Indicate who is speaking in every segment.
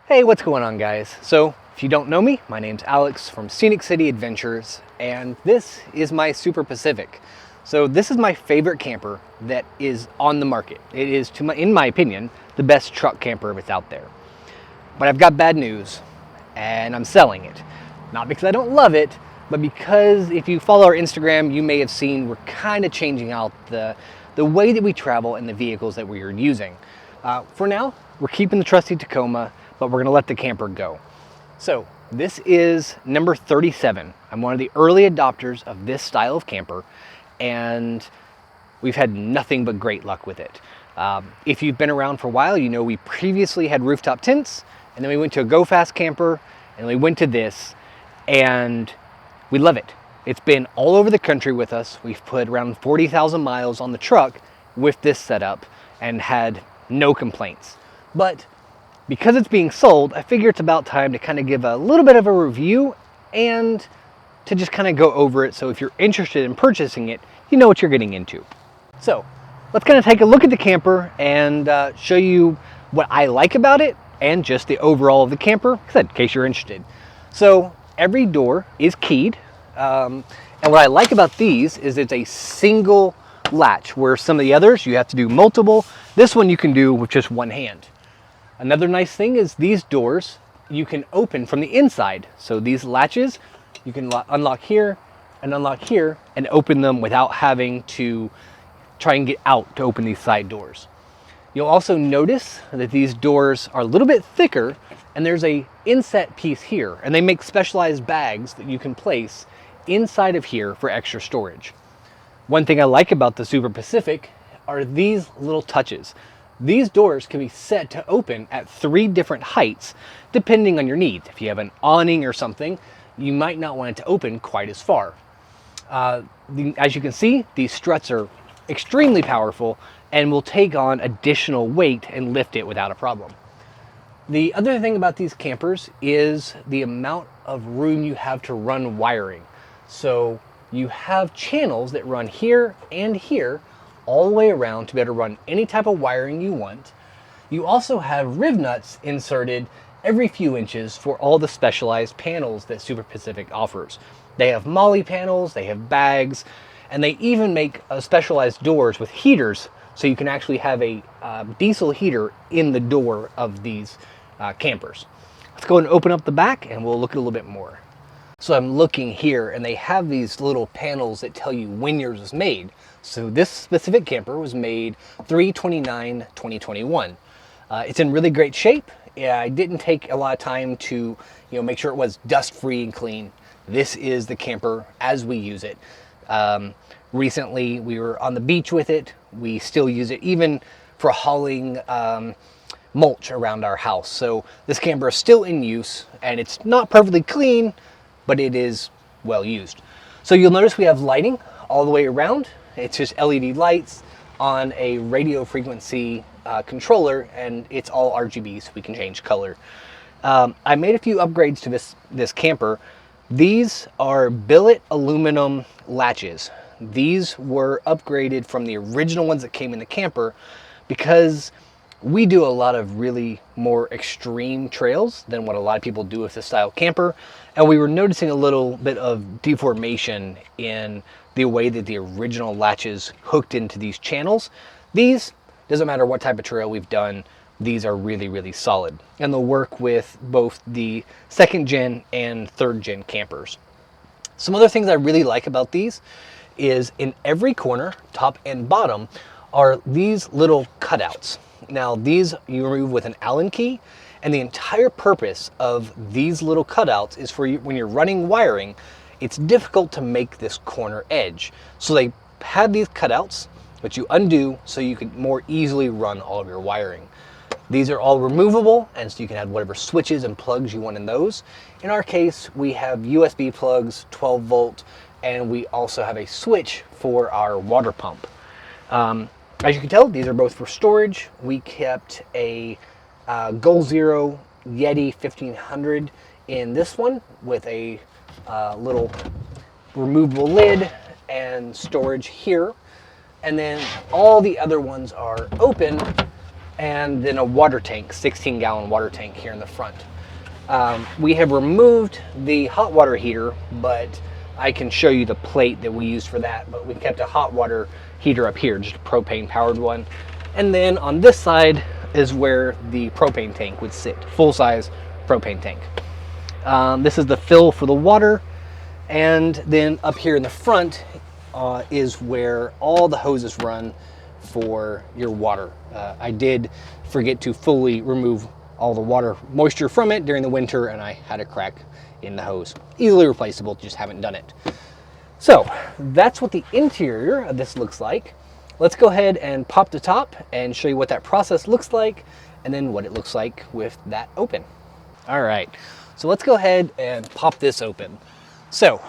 Speaker 1: Hey, what's going on, guys? So, if you don't know me, my name's Alex from Scenic City Adventures, and this is my Super Pacific. So this is my favorite camper that is on the market. It is, in my opinion, the best truck camper that's out there. But I've got bad news, and I'm selling it. Not because I don't love it, but because if you follow our Instagram, you may have seen we're kind of changing out the way that we travel and the vehicles that we are using. For now, we're keeping the trusty Tacoma, but we're gonna let the camper go. So this is number 37. I'm one of the early adopters of this style of camper, and we've had nothing but great luck with it. If you've been around for a while, you know we previously had rooftop tents, and then we went to a Go Fast camper, and we went to this, and we love it. It's been all over the country with us. We've put around 40,000 miles on the truck with this setup and had no complaints. But because it's being sold, I figure it's about time to kind of give a little bit of a review and to just kind of go over it, so if you're interested in purchasing it, you know what you're getting into. So let's kind of take a look at the camper and show you what I like about it and just the overall of the camper, in case you're interested. So every door is keyed, and what I like about these is it's a single latch, where some of the others you have to do multiple. This one you can do with just one hand. Another nice thing is these doors you can open from the inside. So these latches, you can unlock here and open them without having to try and get out to open these side doors. You'll also notice that these doors are a little bit thicker, and there's a inset piece here, and they make specialized bags that you can place inside of here for extra storage. One thing I like about the Super Pacific are these little touches. These doors can be set to open at 3 different heights depending on your needs. If you have an awning or something, you might not want it to open quite as far. As you can see, these struts are extremely powerful and will take on additional weight and lift it without a problem. The other thing about these campers is the amount of room you have to run wiring. So you have channels that run here and here all the way around to be able to run any type of wiring you want. You also have riv nuts inserted every few inches for all the specialized panels that Super Pacific offers. They have molly panels, they have bags, and they even make specialized doors with heaters, so you can actually have a diesel heater in the door of these campers. Let's go and open up the back and we'll look at a little bit more. So I'm looking here, and they have these little panels that tell you when yours was made. So this specific camper was made 3/29/2021. It's in really great shape. Yeah, I didn't take a lot of time to make sure it was dust free and clean. This is the camper as we use it. Recently we were on the beach with it. We still use it even for hauling mulch around our house. So this camper is still in use, and it's not perfectly clean, but it is well used. So you'll notice we have lighting all the way around. It's just LED lights on a radio frequency controller, and it's all RGB, so we can change color. I made a few upgrades to this camper. These are billet aluminum latches. These were upgraded from the original ones that came in the camper because we do a lot of really more extreme trails than what a lot of people do with this style camper, and we were noticing a little bit of deformation in the way that the original latches hooked into these channels. These, doesn't matter what type of trail we've done, these are really, really solid, and they'll work with both the 2nd gen and 3rd gen campers. Some other things I really like about these is in every corner, top and bottom, are these little cutouts. Now these you remove with an Allen key, and the entire purpose of these little cutouts is for you, when you're running wiring, it's difficult to make this corner edge. So they have these cutouts, which you undo so you can more easily run all of your wiring. These are all removable, and so you can add whatever switches and plugs you want in those. In our case, we have USB plugs, 12 volt, and we also have a switch for our water pump. As you can tell, these are both for storage. We kept a Goal Zero Yeti 1500 in this one with a little removable lid and storage here. And then all the other ones are open and then a water tank, 16-gallon water tank here in the front. We have removed the hot water heater, but I can show you the plate that we used for that. But we kept a hot water heater up here, just a propane powered one. And then on this side is where the propane tank would sit, full-size propane tank. This is the fill for the water. And then up here in the front is where all the hoses run for your water. I did forget to fully remove all the water moisture from it during the winter, and I had a crack in the hose. Easily replaceable, just haven't done it. So that's what the interior of this looks like. Let's go ahead and pop the top and show you what that process looks like, and then what it looks like with that open. All right, so let's go ahead and pop this open. So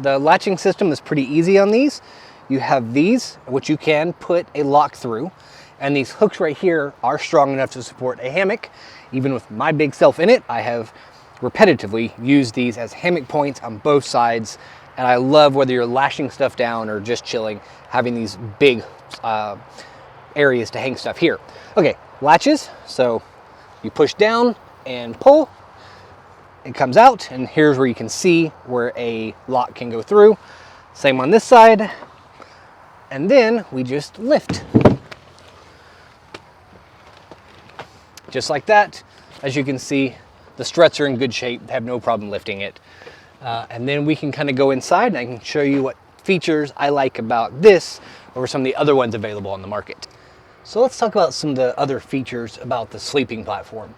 Speaker 1: the latching system is pretty easy on these. You have these, which you can put a lock through, and these hooks right here are strong enough to support a hammock. Even with my big self in it, I have repetitively used these as hammock points on both sides, and I love, whether you're lashing stuff down or just chilling, having these big areas to hang stuff here. Okay, latches, so you push down and pull, it comes out, and here's where you can see where a lock can go through. Same on this side, and then we just lift. Just like that. As you can see, the struts are in good shape, have no problem lifting it. And then we can kind of go inside, and I can show you what features I like about this over some of the other ones available on the market. So let's talk about some of the other features about the sleeping platform.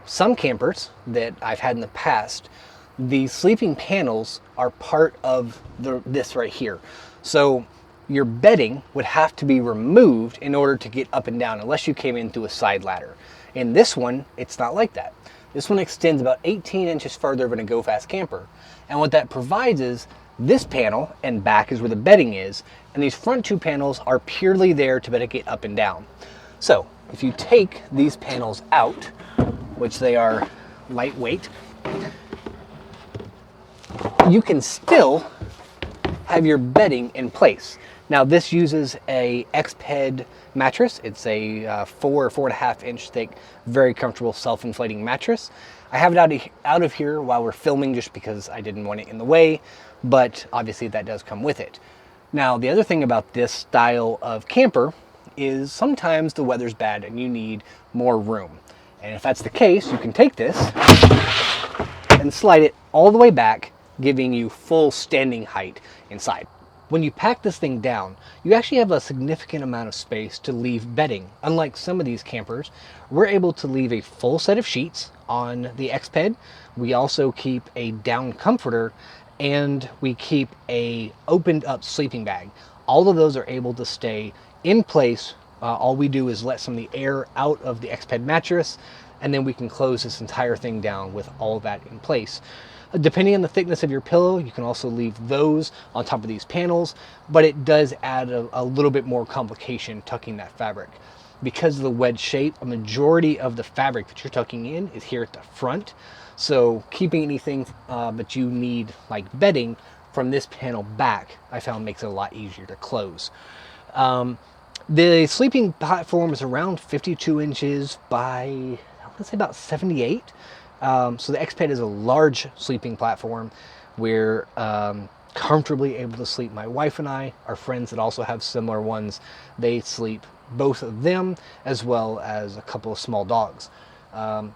Speaker 1: Some campers that I've had in the past, the sleeping panels are part of this right here. So your bedding would have to be removed in order to get up and down, unless you came in through a side ladder. In this one, it's not like that. This one extends about 18 inches further than a Go Fast camper. And what that provides is this panel and back is where the bedding is, and these front two panels are purely there to better get up and down. So if you take these panels out, which they are lightweight, you can still have your bedding in place. Now this uses a X-Ped mattress. It's a 4 or 4.5 inch thick, very comfortable self-inflating mattress. I have it out of here while we're filming just because I didn't want it in the way, but obviously that does come with it. Now the other thing about this style of camper is sometimes the weather's bad and you need more room. And if that's the case, you can take this and slide it all the way back, giving you full standing height inside. When you pack this thing down, you actually have a significant amount of space to leave bedding. Unlike some of these campers, we're able to leave a full set of sheets on the X-Ped. We also keep a down comforter, and we keep a opened up sleeping bag. All of those are able to stay in place. All we do is let some of the air out of the X-Ped mattress, and then we can close this entire thing down with all of that in place. Depending on the thickness of your pillow, you can also leave those on top of these panels, but it does add a little bit more complication tucking that fabric. Because of the wedge shape, a majority of the fabric that you're tucking in is here at the front. So keeping anything that you need, like bedding, from this panel back, I found makes it a lot easier to close. The sleeping platform is around 52 inches by, let's say, about 78. So the X-Ped is a large sleeping platform. We're comfortably able to sleep, my wife and I. Our friends that also have similar ones, they sleep, both of them, as well as a couple of small dogs.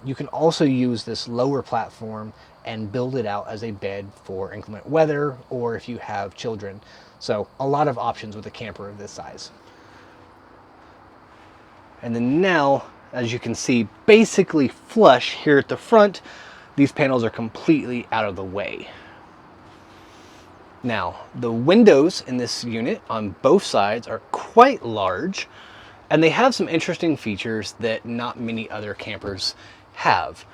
Speaker 1: You can also use this lower platform and build it out as a bed for inclement weather, or if you have children. So a lot of options with a camper of this size. And then now, as you can see, basically flush here at the front, these panels are completely out of the way. Now, the windows in this unit on both sides are quite large, and they have some interesting features that not many other campers have.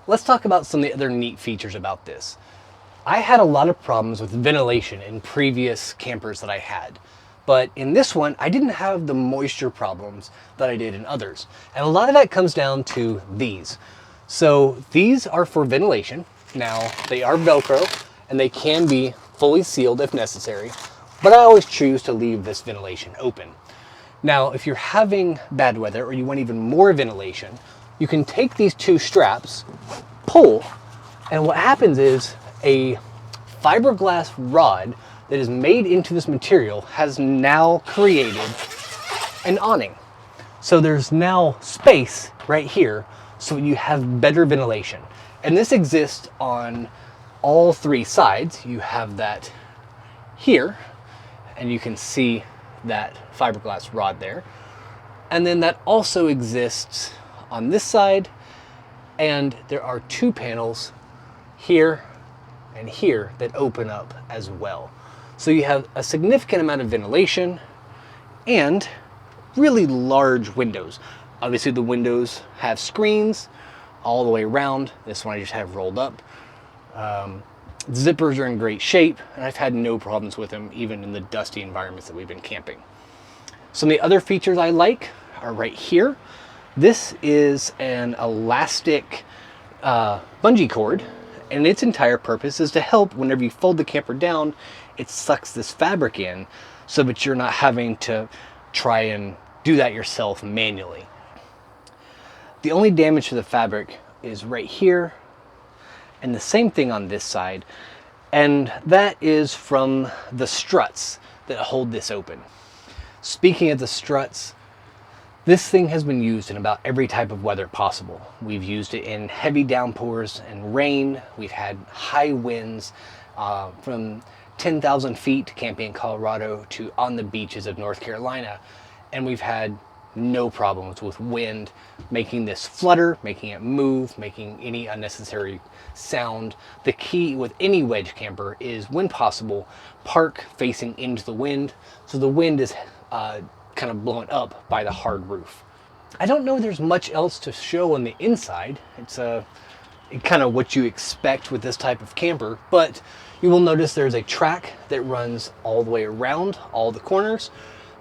Speaker 1: Let's talk about some of the other neat features about this. I had a lot of problems with ventilation in previous campers that I had. But in this one, I didn't have the moisture problems that I did in others. And a lot of that comes down to these. So these are for ventilation. Now, they are Velcro, and they can be fully sealed if necessary, but I always choose to leave this ventilation open. Now, if you're having bad weather or you want even more ventilation, you can take these two straps, pull, and what happens is a fiberglass rod that is made into this material has now created an awning. So there's now space right here so you have better ventilation. And this exists on all three sides. You have that here, and you can see that fiberglass rod there. And then that also exists on this side, and there are two panels here and here that open up as well. So you have a significant amount of ventilation and really large windows. Obviously the windows have screens all the way around. This one I just have rolled up. Zippers are in great shape, and I've had no problems with them even in the dusty environments that we've been camping. Some of the other features I like are right here. This is an elastic bungee cord, and its entire purpose is to help whenever you fold the camper down, it sucks this fabric in so that you're not having to try and do that yourself manually. The only damage to the fabric is right here, and the same thing on this side, and that is from the struts that hold this open. Speaking of the struts, this thing has been used in about every type of weather possible. We've used it in heavy downpours and rain. We've had high winds from 10,000 feet camping in Colorado to on the beaches of North Carolina, and we've had no problems with wind making this flutter, making it move, making any unnecessary sound. The key with any wedge camper is, when possible, park facing into the wind so the wind is kind of blown up by the hard roof. I don't know there's much else to show on the inside. It's kind of what you expect with this type of camper, but you will notice there's a track that runs all the way around all the corners.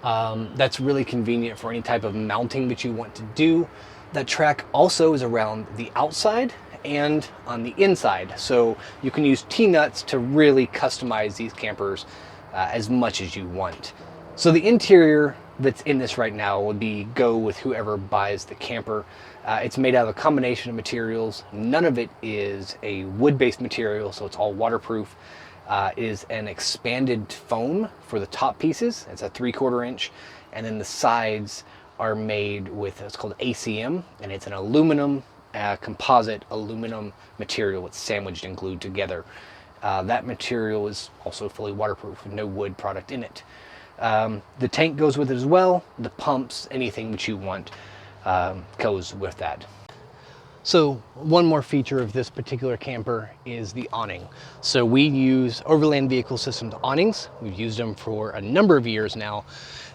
Speaker 1: That's really convenient for any type of mounting that you want to do. That track also is around the outside and on the inside, so you can use T-nuts to really customize these campers as much as you want. So the interior that's in this right now would be go with whoever buys the camper. It's made out of a combination of materials. None of it is a wood-based material, so it's all waterproof. Is an expanded foam for the top pieces. It's a 3/4 inch, and then the sides are made with what's called ACM, and it's an aluminum composite aluminum material that's sandwiched and glued together. That material is also fully waterproof with no wood product in it. The tank goes with it as well. The pumps, anything that you want goes with that. So one more feature of this particular camper is the awning. So we use Overland Vehicle Systems awnings. We've used them for a number of years now.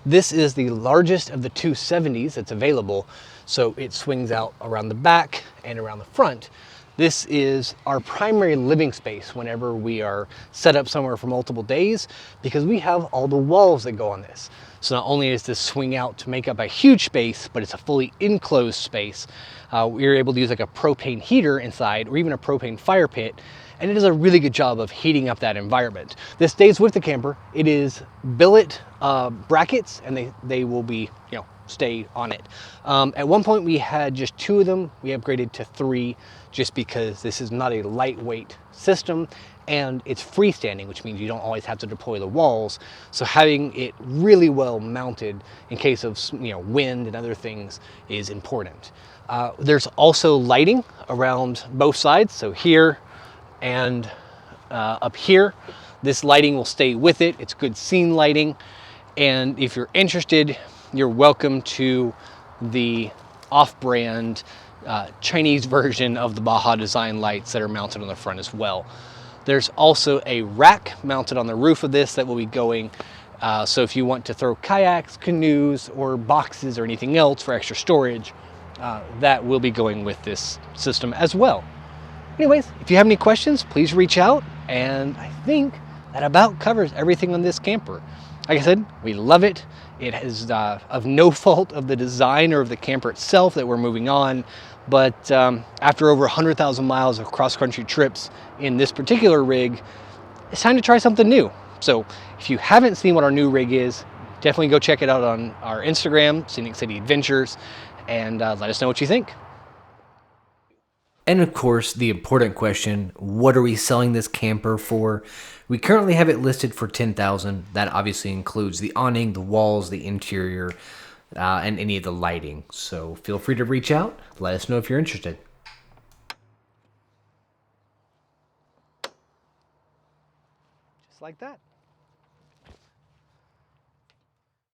Speaker 1: This is the largest of the 270s that's available. So it swings out around the back and around the front. This is our primary living space whenever we are set up somewhere for multiple days, because we have all the walls that go on this. So not only is this swing out to make up a huge space, but it's a fully enclosed space. We're able to use like a propane heater inside or even a propane fire pit, and it does a really good job of heating up that environment. This stays with the camper. It is billet brackets, and they will be, stay on it. At one point we had just 2 of them. We upgraded to 3 just because this is not a lightweight system, and it's freestanding, which means you don't always have to deploy the walls. So having it really well mounted in case of wind and other things is important. There's also lighting around both sides, so here and up here. This lighting will stay with it. It's good scene lighting, and if you're interested, you're welcome to the off-brand Chinese version of the Baja design lights that are mounted on the front as well. There's also a rack mounted on the roof of this that will be going, so if you want to throw kayaks, canoes, or boxes or anything else for extra storage, that will be going with this system as well. Anyways, if you have any questions, please reach out, and I think that about covers everything on this camper. Like I said, we love it. It is of no fault of the design or of the camper itself that we're moving on, but after over 100,000 miles of cross-country trips in this particular rig, it's time to try something new. So if you haven't seen what our new rig is, definitely go check it out on our Instagram, Scenic City Adventures, and let us know what you think.
Speaker 2: And of course, the important question, what are we selling this camper for? We currently have it listed for $10,000. That obviously includes the awning, the walls, the interior, and any of the lighting. So feel free to reach out. Let us know if you're interested.
Speaker 1: Just like that.